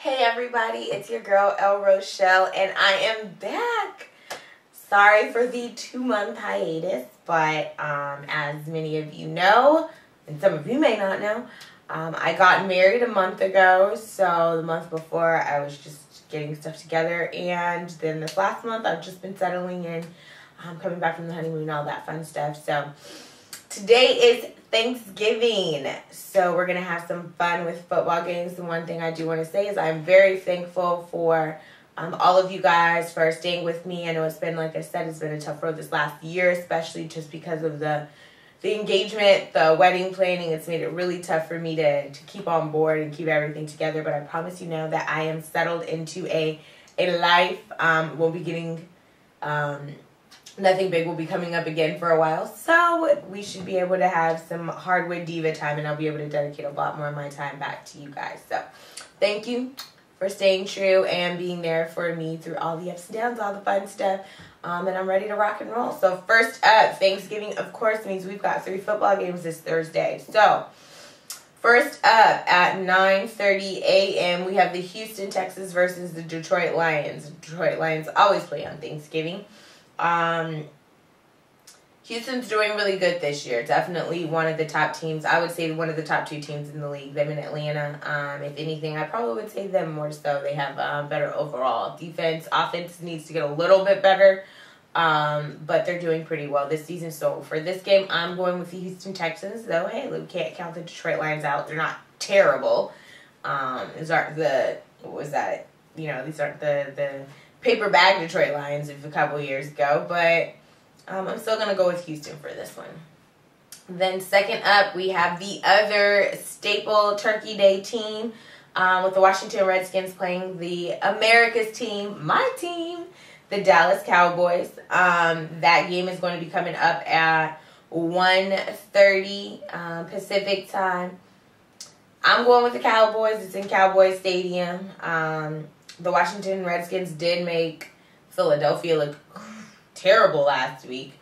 Hey everybody, it's your girl El Rochelle, and I am back. Sorry for the 2-month hiatus, but as many of you know, and some of you may not know, I got married a month ago. So the month before, I was just getting stuff together, and then this last month, I've just been settling in, coming back from the honeymoon, all that fun stuff. So today is Thanksgiving, so we're going to have some fun with football games. The one thing I do want to say is I'm very thankful for all of you guys for staying with me. I know it's been, like I said, it's been a tough road this last year, especially just because of the engagement, the wedding planning. It's made it really tough for me to keep on board and keep everything together, but I promise you now that I am settled into a life. We'll be getting... nothing big will be coming up again for a while, so we should be able to have some hardwood diva time, and I'll be able to dedicate a lot more of my time back to you guys. So thank you for staying true and being there for me through all the ups and downs, all the fun stuff, and I'm ready to rock and roll. So first up, Thanksgiving, of course, means we've got 3 football games this Thursday. So first up at 9:30 a.m., we have the Houston Texans versus the Detroit Lions. The Detroit Lions always play on Thanksgiving. Houston's doing really good this year. Definitely one of the top teams. I would say one of the top 2 teams in the league. Them and Atlanta. If anything, I probably would say them more so. They have better overall defense. Offense needs to get a little bit better. But they're doing pretty well this season. So for this game, I'm going with the Houston Texans. Though, hey, we can't count the Detroit Lions out. They're not terrible. These aren't the, what was that? You know, these aren't the paper bag Detroit Lions of a couple years ago, but I'm still going to go with Houston for this one. Then second up, we have the other staple Turkey Day team with the Washington Redskins playing the America's team, my team, the Dallas Cowboys. That game is going to be coming up at 1:30 Pacific time. I'm going with the Cowboys. It's in Cowboy Stadium. The Washington Redskins did make Philadelphia look terrible last week,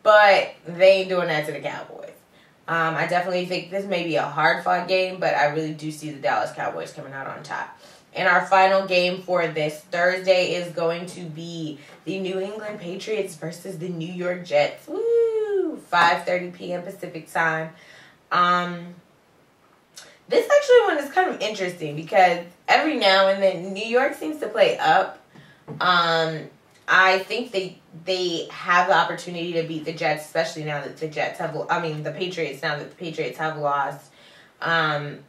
but they ain't doing that to the Cowboys. I definitely think this may be a hard-fought game, but I really do see the Dallas Cowboys coming out on top. And our final game for this Thursday is going to be the New England Patriots versus the New York Jets. Woo! 5:30 p.m. Pacific time. This actually one is kind of interesting because every now and then New York seems to play up. I think they have the opportunity to beat the Jets, especially now that the Patriots, now that the Patriots have lost Gronkowski,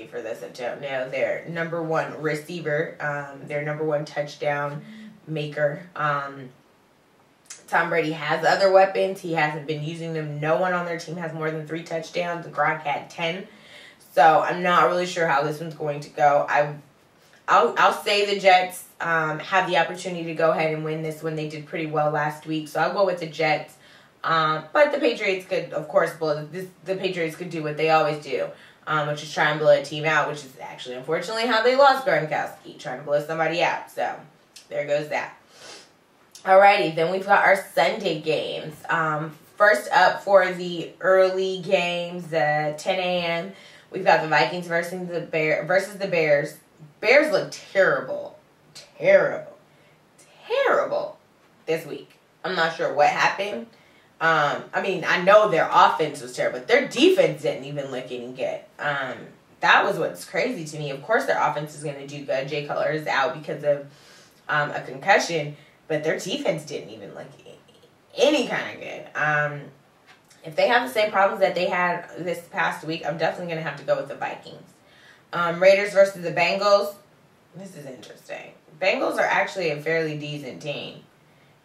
for those that don't know, their number 1 receiver, their number 1 touchdown maker. Tom Brady has other weapons. He hasn't been using them. No one on their team has more than 3 touchdowns. Gronk had 10. So I'm not really sure how this one's going to go. I'll say the Jets have the opportunity to go ahead and win this one. They did pretty well last week. So I'll go with the Jets. But the Patriots could, of course, the Patriots could do what they always do, which is try and blow a team out, which is actually, unfortunately, how they lost Gronkowski, trying to blow somebody out. So there goes that. Alrighty, then we've got our Sunday games. First up for the early games, 10 a.m., we've got the Vikings versus the Bears. Bears look terrible this week. I'm not sure what happened. I know their offense was terrible, but their defense didn't even look any good. That was what's crazy to me. Of course, their offense is going to do good. Jay Cutler is out because of a concussion. But their defense didn't even look any kind of good. If they have the same problems that they had this past week, I'm definitely going to have to go with the Vikings. Raiders versus the Bengals. This is interesting. Bengals are actually a fairly decent team.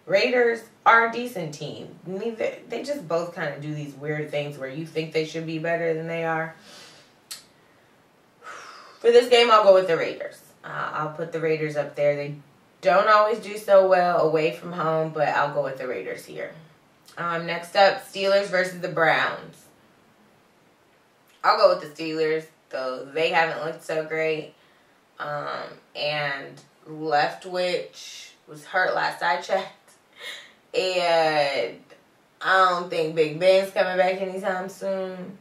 Raiders are a decent team. They just both kind of do these weird things where you think they should be better than they are. For this game, I'll go with the Raiders. I'll put the Raiders up there. They don't always do so well away from home, but I'll go with the Raiders here. Next up, Steelers versus the Browns. I'll go with the Steelers, though they haven't looked so great. And Leftwich was hurt last I checked. And I don't think Big Ben's coming back anytime soon.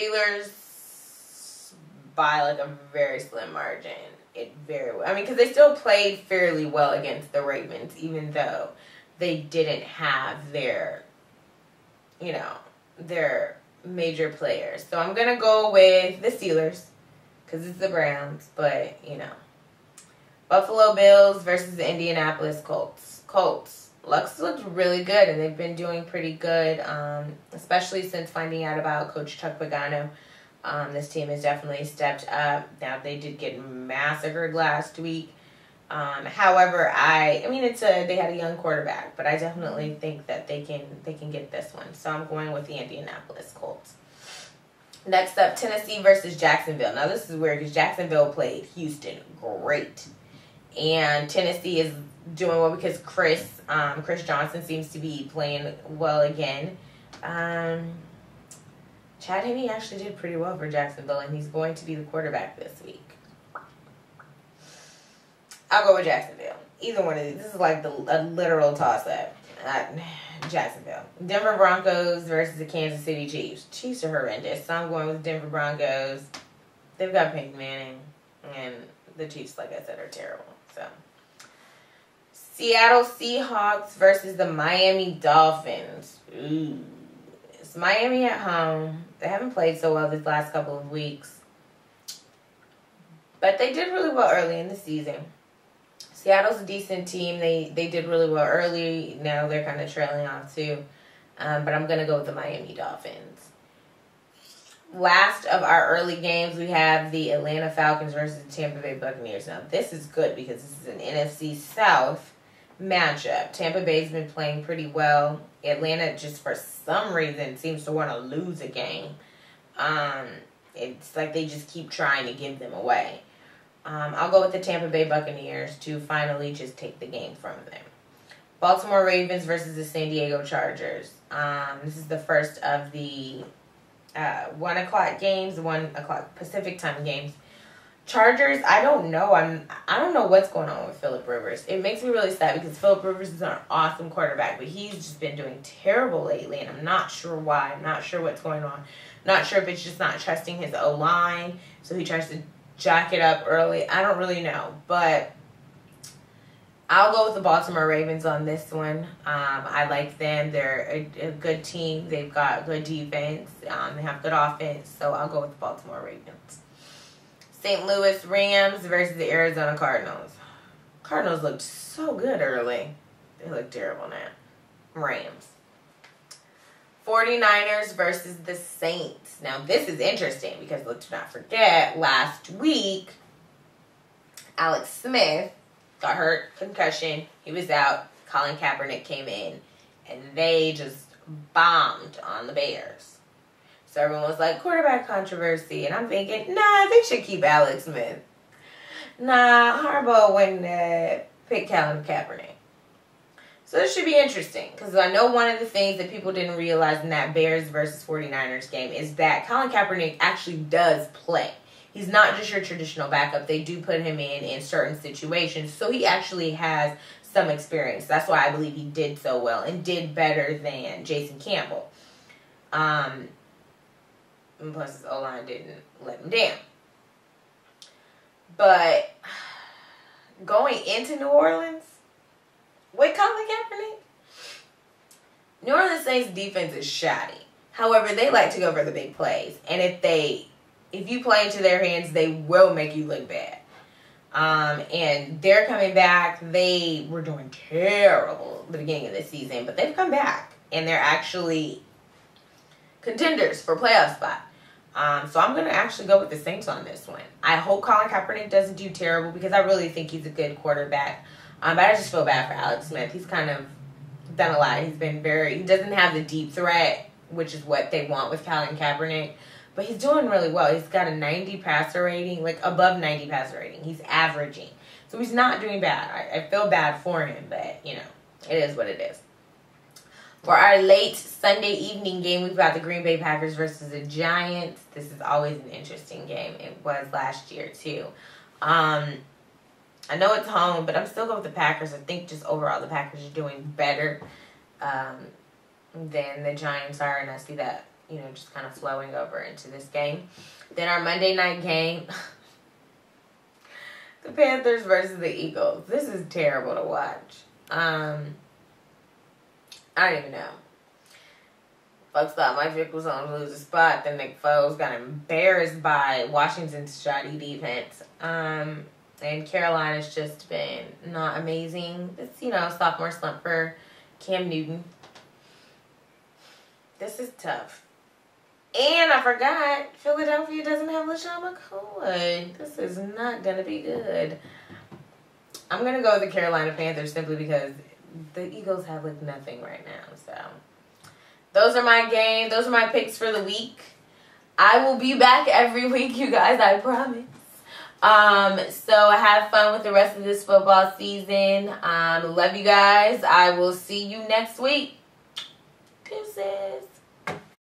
Steelers by like a very slim margin. Because they still played fairly well against the Ravens, even though they didn't have their major players. So I'm going to go with the Steelers because it's the Browns, but, Buffalo Bills versus the Indianapolis Colts. Lux looked really good, and they've been doing pretty good, especially since finding out about Coach Chuck Pagano. This team has definitely stepped up. Now, they did get massacred last week. However, they had a young quarterback, but I definitely think that they can get this one. So I'm going with the Indianapolis Colts. Next up, Tennessee versus Jacksonville. Now, this is weird because Jacksonville played Houston great. And Tennessee is doing well because Chris Johnson seems to be playing well again. Chad Henne actually did pretty well for Jacksonville, and he's going to be the quarterback this week. I'll go with Jacksonville. Either one of these. This is like a literal toss-up. Jacksonville. Denver Broncos versus the Kansas City Chiefs. Chiefs are horrendous, so I'm going with Denver Broncos. They've got Peyton Manning, and the Chiefs, like I said, are terrible. So, Seattle Seahawks versus the Miami Dolphins. Ooh. It's Miami at home. They haven't played so well this last couple of weeks. But they did really well early in the season. Seattle's a decent team. They did really well early. Now they're kind of trailing off too. But I'm going to go with the Miami Dolphins. Last of our early games, we have the Atlanta Falcons versus the Tampa Bay Buccaneers. Now, this is good because this is an NFC South matchup. Tampa Bay's been playing pretty well. Atlanta, just for some reason, seems to want to lose a game. It's like they just keep trying to give them away. I'll go with the Tampa Bay Buccaneers to finally just take the game from them. Baltimore Ravens versus the San Diego Chargers. This is the first of the 1 o'clock games, 1 o'clock Pacific time games. Chargers, I don't know. I don't know what's going on with Phillip Rivers. It makes me really sad because Phillip Rivers is an awesome quarterback, but he's just been doing terrible lately, and I'm not sure why. I'm not sure what's going on. Not sure if it's just not trusting his O-line, so he tries to jack it up early. I don't really know, but I'll go with the Baltimore Ravens on this one. I like them. They're a good team. They've got good defense. They have good offense, so I'll go with the Baltimore Ravens. St. Louis Rams versus the Arizona Cardinals. Cardinals looked so good early. They look terrible now. Rams. 49ers versus the Saints. Now, this is interesting because let's not forget, last week, Alex Smith got hurt, concussion. He was out. Colin Kaepernick came in, and they just bombed on the Bears. So everyone was like, quarterback controversy. And I'm thinking, nah, they should keep Alex Smith. Nah, Harbaugh wouldn't pick Colin Kaepernick. So this should be interesting. Because I know one of the things that people didn't realize in that Bears versus 49ers game is that Colin Kaepernick actually does play. He's not just your traditional backup. They do put him in certain situations. So he actually has some experience. That's why I believe he did so well and did better than Jason Campbell. And plus, his O-line didn't let him down. But going into New Orleans with Colin Kaepernick, New Orleans Saints defense is shoddy. However, they like to go for the big plays. And if you play into their hands, they will make you look bad. And they're coming back. They were doing terrible at the beginning of the season, but they've come back. And they're actually contenders for playoff spot. So I'm going to actually go with the Saints on this one. I hope Colin Kaepernick doesn't do terrible because I really think he's a good quarterback. But I just feel bad for Alex Smith. He's kind of done a lot. He doesn't have the deep threat, which is what they want with Colin Kaepernick. But he's doing really well. He's got a 90 passer rating, like above 90 passer rating. He's averaging. So he's not doing bad. I feel bad for him, but, it is what it is. For our late Sunday evening game, we've got the Green Bay Packers versus the Giants. This is always an interesting game. It was last year, too. I know it's home, but I'm still going with the Packers. I think just overall the Packers are doing better than the Giants are, and I see that, you know, just kind of flowing over into this game. Then our Monday night game, the Panthers versus the Eagles. This is terrible to watch. I don't even know. Folks thought Mike Vick was on to lose a spot. Then Nick Foles got embarrassed by Washington's shoddy defense. And Carolina's just been not amazing. It's, you know, sophomore slump for Cam Newton. This is tough. And I forgot, Philadelphia doesn't have LaShawn McCoy. This is not going to be good. I'm going to go with the Carolina Panthers simply because the Eagles have, like, nothing right now. So, those are my games. Those are my picks for the week. I will be back every week, you guys. I promise. So have fun with the rest of this football season. Love you guys. I will see you next week. Deuces.